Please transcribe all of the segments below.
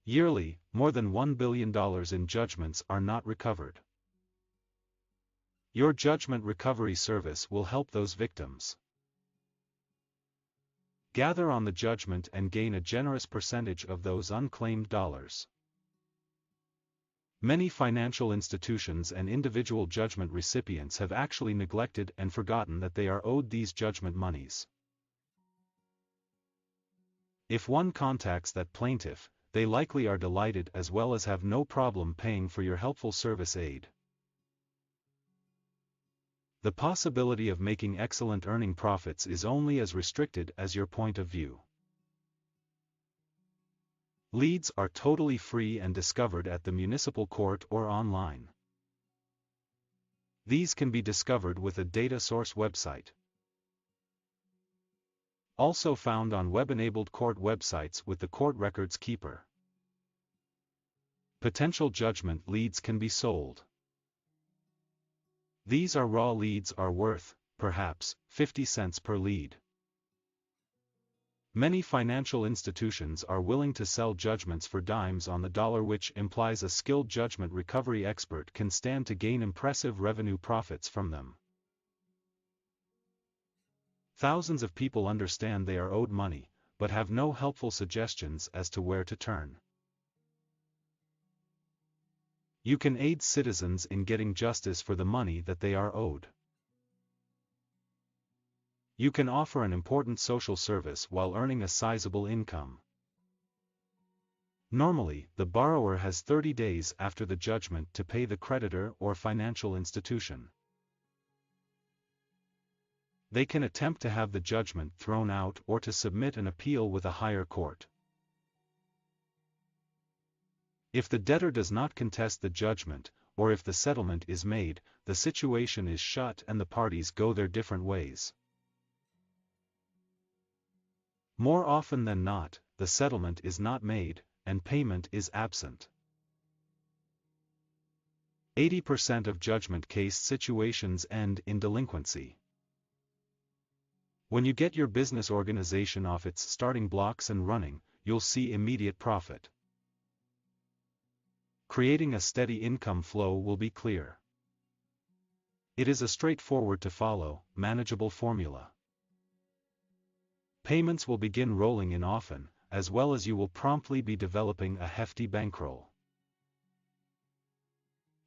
Yearly, more than $1 billion in judgments are not recovered. Your judgment recovery service will help those victims. Gather on the judgment and gain a generous percentage of those unclaimed dollars. Many financial institutions and individual judgment recipients have actually neglected and forgotten that they are owed these judgment monies. If one contacts that plaintiff, they likely are delighted as well as have no problem paying for your helpful service aid. The possibility of making excellent earning profits is only as restricted as your point of view. Leads are totally free and discovered at the municipal court or online. These can be discovered with a data source website. Also found on web-enabled court websites with the court records keeper. Potential judgment leads can be sold. These are raw leads are worth, perhaps, 50 cents per lead. Many financial institutions are willing to sell judgments for dimes on the dollar, which implies a skilled judgment recovery expert can stand to gain impressive revenue profits from them. Thousands of people understand they are owed money, but have no helpful suggestions as to where to turn. You can aid citizens in getting justice for the money that they are owed. You can offer an important social service while earning a sizable income. Normally, the borrower has 30 days after the judgment to pay the creditor or financial institution. They can attempt to have the judgment thrown out or to submit an appeal with a higher court. If the debtor does not contest the judgment, or if the settlement is made, the situation is shut and the parties go their different ways. More often than not, the settlement is not made, and payment is absent. 80% of judgment case situations end in delinquency. When you get your business organization off its starting blocks and running, you'll see immediate profit. Creating a steady income flow will be clear. It is a straightforward to follow, manageable formula. Payments will begin rolling in often, as well as you will promptly be developing a hefty bankroll.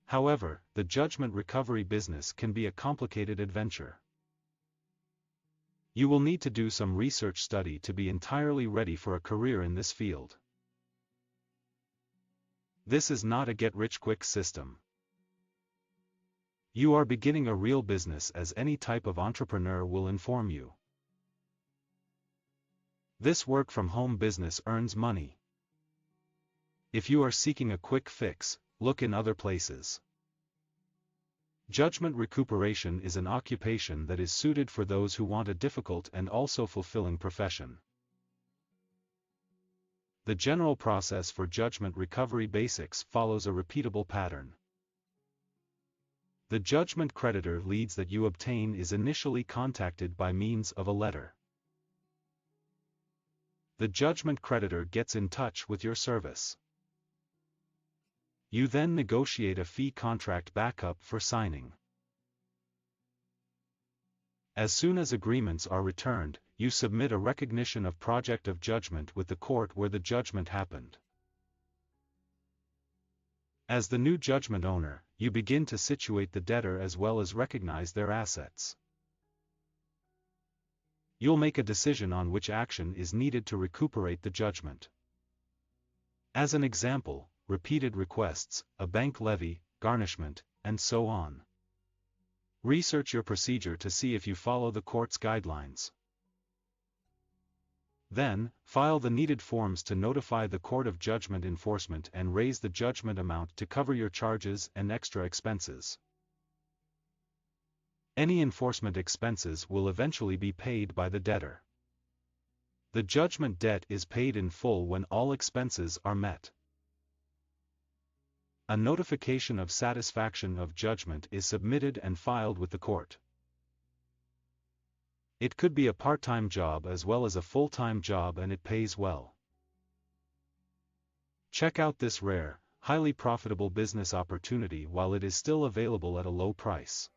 However, the judgment recovery business can be a complicated adventure. You will need to do some research study to be entirely ready for a career in this field. This is not a get-rich-quick system. You are beginning a real business, as any type of entrepreneur will inform you. This work-from-home business earns money. If you are seeking a quick fix, look in other places. Judgment recuperation is an occupation that is suited for those who want a difficult and also fulfilling profession. The general process for judgment recovery basics follows a repeatable pattern. The judgment creditor leads that you obtain is initially contacted by means of a letter. The judgment creditor gets in touch with your service. You then negotiate a fee contract backup for signing. As soon as agreements are returned, you submit a recognition of project of judgment with the court where the judgment happened. As the new judgment owner, you begin to situate the debtor as well as recognize their assets. You'll make a decision on which action is needed to recuperate the judgment. As an example, repeated requests, a bank levy, garnishment, and so on. Research your procedure to see if you follow the court's guidelines. Then, file the needed forms to notify the Court of Judgment Enforcement and raise the judgment amount to cover your charges and extra expenses. Any enforcement expenses will eventually be paid by the debtor. The judgment debt is paid in full when all expenses are met. A notification of satisfaction of judgment is submitted and filed with the court. It could be a part-time job as well as a full-time job, and it pays well. Check out this rare, highly profitable business opportunity while it is still available at a low price.